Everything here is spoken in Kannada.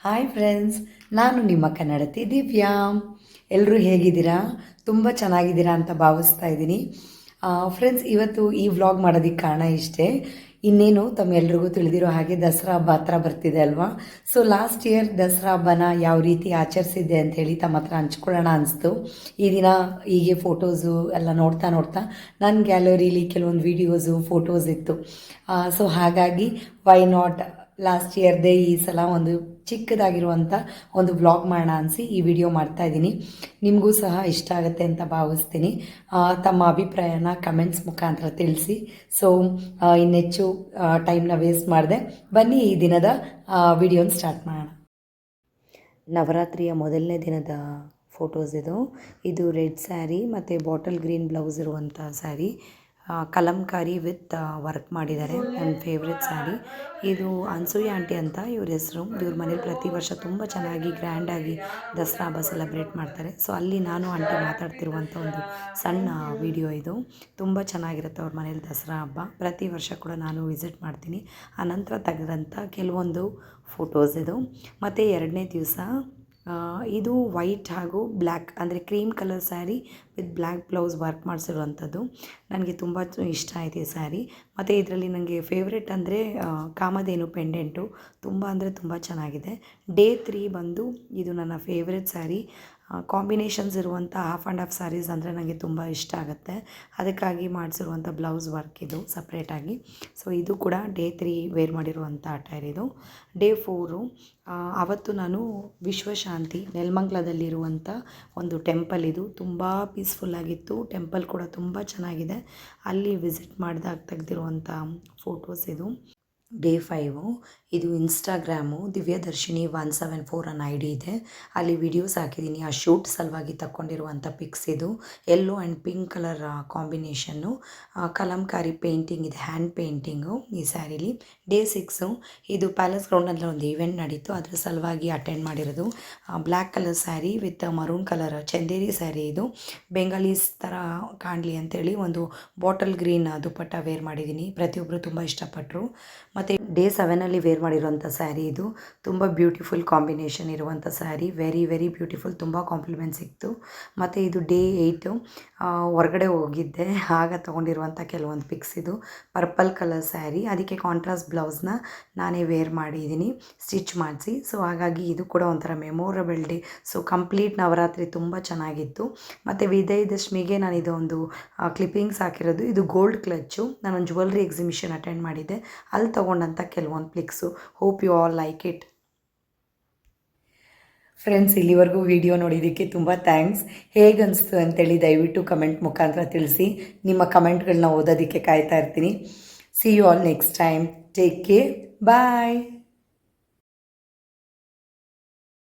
ಹಾಯ್ ಫ್ರೆಂಡ್ಸ್, ನಾನು ನಿಮ್ಮ ಕನ್ನಡತಿ ದಿವ್ಯಾ. ಎಲ್ಲರೂ ಹೇಗಿದ್ದೀರಾ? ತುಂಬ ಚೆನ್ನಾಗಿದ್ದೀರಾ ಅಂತ ಭಾವಿಸ್ತಾ ಇದ್ದೀನಿ. ಫ್ರೆಂಡ್ಸ್, ಇವತ್ತು ಈ ವ್ಲಾಗ್ ಮಾಡೋದಕ್ಕೆ ಕಾರಣ ಇಷ್ಟೇ. ಇನ್ನೇನು ತಮ್ಮೆಲ್ರಿಗೂ ತಿಳಿದಿರೋ ಹಾಗೆ ದಸರಾ ಹಬ್ಬ ಹತ್ರ ಬರ್ತಿದೆ ಅಲ್ವಾ? ಸೊ ಲಾಸ್ಟ್ ಇಯರ್ ದಸರಾ ಹಬ್ಬನ ಯಾವ ರೀತಿ ಆಚರಿಸಿದ್ದೆ ಅಂಥೇಳಿ ತಮ್ಮ ಹತ್ರ ಹಂಚ್ಕೊಳ್ಳೋಣ ಅನಿಸ್ತು. ಈ ದಿನ ಹೀಗೆ ಫೋಟೋಸು ಎಲ್ಲ ನೋಡ್ತಾ ನೋಡ್ತಾ ನನ್ನ ಗ್ಯಾಲರಿಲಿ ಕೆಲವೊಂದು ವೀಡಿಯೋಸು ಫೋಟೋಸ್ ಇತ್ತು. ಸೊ ಹಾಗಾಗಿ ವೈ ನಾಟ್ ಲಾಸ್ಟ್ ಇಯರ್ದೇ ಈ ಸಲ ಒಂದು ಚಿಕ್ಕದಾಗಿರುವಂಥ ಒಂದು ವ್ಲಾಗ್ ಮಾಡೋಣ ಅನಿಸಿ ಈ ವಿಡಿಯೋ ಮಾಡ್ತಾ ಇದ್ದೀನಿ. ನಿಮಗೂ ಸಹ ಇಷ್ಟ ಆಗುತ್ತೆ ಅಂತ ಭಾವಿಸ್ತೀನಿ. ತಮ್ಮ ಅಭಿಪ್ರಾಯನ ಕಮೆಂಟ್ಸ್ ಮುಖಾಂತರ ತಿಳಿಸಿ. ಸೊ ಇನ್ನೆಚ್ಚು ಟೈಮ್ನ ವೇಸ್ಟ್ ಮಾಡಿದೆ, ಬನ್ನಿ ಈ ದಿನದ ವಿಡಿಯೋನ ಸ್ಟಾರ್ಟ್ ಮಾಡೋಣ. ನವರಾತ್ರಿಯ ಮೊದಲನೇ ದಿನದ ಫೋಟೋಸ್ ಇದು ರೆಡ್ ಸ್ಯಾರಿ ಮತ್ತು ಬಾಟಲ್ ಗ್ರೀನ್ ಬ್ಲೌಸ್ ಇರುವಂಥ ಸ್ಯಾರಿ. ಕಲಂಕಾರಿ ವಿತ್ ವರ್ಕ್ ಮಾಡಿದ್ದಾರೆ. ನನ್ನ ಫೇವ್ರೆಟ್ ಸ್ಯಾರಿ ಇದು. ಅನ್ಸೂಯ ಆಂಟಿ ಅಂತ ಇವ್ರ ಹೆಸರು. ಇವ್ರ ಮನೇಲಿ ಪ್ರತಿ ವರ್ಷ ತುಂಬ ಚೆನ್ನಾಗಿ ಗ್ರ್ಯಾಂಡಾಗಿ ದಸರಾ ಹಬ್ಬ ಸೆಲೆಬ್ರೇಟ್ ಮಾಡ್ತಾರೆ. ಸೊ ಅಲ್ಲಿ ನಾನು ಆಂಟಿ ಮಾತಾಡ್ತಿರುವಂಥ ಒಂದು ಸಣ್ಣ ವಿಡಿಯೋ ಇದು. ತುಂಬ ಚೆನ್ನಾಗಿರುತ್ತೆ ಅವ್ರ ಮನೇಲಿ ದಸರಾ ಹಬ್ಬ. ಪ್ರತಿ ವರ್ಷ ಕೂಡ ನಾನು ವಿಸಿಟ್ ಮಾಡ್ತೀನಿ. ಆನಂತರ ತೆಗೆದಂಥ ಕೆಲವೊಂದು ಫೋಟೋಸ್ ಇದು. ಮತ್ತು ಎರಡನೇ ದಿವಸ ಇದು ವೈಟ್ ಹಾಗೂ ಬ್ಲ್ಯಾಕ್ ಅಂದರೆ cream colour sari with black blouse work ಮಾಡಿಸಿರುವಂಥದ್ದು. ನನಗೆ ತುಂಬ ಇಷ್ಟ ಆಯಿತು ಈ ಸ್ಯಾರಿ. ಮತ್ತು ಇದರಲ್ಲಿ ನನಗೆ ಫೇವ್ರೆಟ್ ಅಂದರೆ ಕಾಮಧೇನು ಪೆಂಡೆಂಟು ತುಂಬ ಅಂದರೆ ತುಂಬ ಚೆನ್ನಾಗಿದೆ. ಡೇ 3 ಬಂದು ಇದು ನನ್ನ ಫೇವ್ರೆಟ್ ಸ್ಯಾರಿ. ಕಾಂಬಿನೇಷನ್ಸ್ ಇರುವಂಥ ಹಾಫ್ ಆ್ಯಂಡ್ ಹಾಫ್ ಸ್ಯಾರೀಸ್ ಅಂದರೆ ನನಗೆ ತುಂಬ ಇಷ್ಟ ಆಗುತ್ತೆ. ಅದಕ್ಕಾಗಿ ಮಾಡಿಸಿರುವಂಥ ಬ್ಲೌಸ್ ವರ್ಕ್ ಇದು ಸಪ್ರೇಟಾಗಿ. ಸೊ ಇದು ಕೂಡ ಡೇ 3 ವೇರ್ ಮಾಡಿರುವಂಥ ಅಟೈರ್ ಇದು. ಡೇ 4 ಅವತ್ತು ನಾನು ವಿಶ್ವಶಾಂತಿ ನೆಲಮಂಗಲದಲ್ಲಿರುವಂಥ ಒಂದು ಟೆಂಪಲ್ ಇದು. ತುಂಬ ಪೀಸ್ಫುಲ್ಲಾಗಿತ್ತು. ಟೆಂಪಲ್ ಕೂಡ ತುಂಬ ಚೆನ್ನಾಗಿದೆ. ಅಲ್ಲಿ ವಿಸಿಟ್ ಮಾಡಿದಾಗ ತೆಗೆದಿರುವಂಥ ಫೋಟೋಸ್ ಇದು. ಡೇ 5 ಇದು ಇನ್ಸ್ಟಾಗ್ರಾಮು ದಿವ್ಯದರ್ಶಿನಿ 174 ಅನ್ನೋ ಐ ಡಿ ಇದೆ. ಅಲ್ಲಿ ವಿಡಿಯೋಸ್ ಹಾಕಿದ್ದೀನಿ. ಆ ಶೂಟ್ ಸಲುವಾಗಿ ತಗೊಂಡಿರುವಂಥ ಪಿಕ್ಸ್ ಇದು. Yellow and pink colour combination. Kalamkari painting ಇದೆ, ಹ್ಯಾಂಡ್ ಪೇಂಟಿಂಗು ಈ ಸ್ಯಾರೀಲಿ. ಡೇ 6 ಇದು ಪ್ಯಾಲೇಸ್ ಗ್ರೌಂಡಲ್ಲಿ ಒಂದು ಈವೆಂಟ್ ನಡೀತು, ಅದ್ರ ಸಲುವಾಗಿ ಅಟೆಂಡ್ ಮಾಡಿರೋದು. Black colour sari with maroon colour Chanderi sari ಇದು. ಬೆಂಗಾಲೀಸ್ ಥರ ಕಾಣಲಿ ಅಂಥೇಳಿ ಒಂದು ಬಾಟಲ್ ಗ್ರೀನ್ ದುಪ್ಪಟ್ಟ ವೇರ್ ಮಾಡಿದ್ದೀನಿ. ಪ್ರತಿಯೊಬ್ಬರು ತುಂಬ ಇಷ್ಟಪಟ್ಟರು. ಮತ್ತು ಡೇ 7 ವೇರ್ ಮಾಡಿರುವಂಥ ಸ್ಯಾರಿ ಇದು. ತುಂಬ ಬ್ಯೂಟಿಫುಲ್ ಕಾಂಬಿನೇಷನ್ ಇರುವಂಥ ಸ್ಯಾರಿ. Very very beautiful. ತುಂಬ ಕಾಂಪ್ಲಿಮೆಂಟ್ ಸಿಕ್ತು. ಮತ್ತು ಇದು ಡೇ 8 ಹೊರಗಡೆ ಹೋಗಿದ್ದೆ, ಆಗ ತೊಗೊಂಡಿರುವಂಥ ಕೆಲವೊಂದು ಪಿಕ್ಸ್ ಇದು. ಪರ್ಪಲ್ ಕಲರ್ ಸ್ಯಾರಿ, ಅದಕ್ಕೆ ಕಾಂಟ್ರಾಸ್ಟ್ ಬ್ಲೌಸ್ನ ನಾನೇ ವೇರ್ ಮಾಡಿದ್ದೀನಿ ಸ್ಟಿಚ್ ಮಾಡಿಸಿ. ಸೊ ಹಾಗಾಗಿ ಇದು ಕೂಡ ಒಂಥರ memorable day. So complete Navaratri ತುಂಬ ಚೆನ್ನಾಗಿತ್ತು. ಮತ್ತು ವಿಜಯದಶಮಿಗೆ ನಾನು ಇದೊಂದು ಕ್ಲಿಪ್ಪಿಂಗ್ಸ್ ಹಾಕಿರೋದು. ಇದು ಗೋಲ್ಡ್ ಕ್ಲಚ್ಚು. ನಾನೊಂದು ಜ್ಯುವೆಲ್ರಿ ಎಕ್ಸಿಬಿಷನ್ ಅಟೆಂಡ್ ಮಾಡಿದ್ದೆ, ಅಲ್ಲಿ ತೊಗೊಂಡಂಥ ಕೆಲವೊಂದು pics. Hope you all like it. Friends, ಇಲ್ಲಿವರೆಗೂ ವಿಡಿಯೋ ನೋಡಿದ್ದಕ್ಕೆ ತುಂಬ ಥ್ಯಾಂಕ್ಸ್. ಹೇಗನ್ನಿಸ್ತು ಅಂತೇಳಿ ದಯವಿಟ್ಟು ಕಮೆಂಟ್ ಮುಖಾಂತರ ತಿಳಿಸಿ. ನಿಮ್ಮ ಕಮೆಂಟ್ಗಳನ್ನ ಓದೋದಕ್ಕೆ ಕಾಯ್ತಾ ಇರ್ತೀನಿ. See you all next time. Take care. Bye.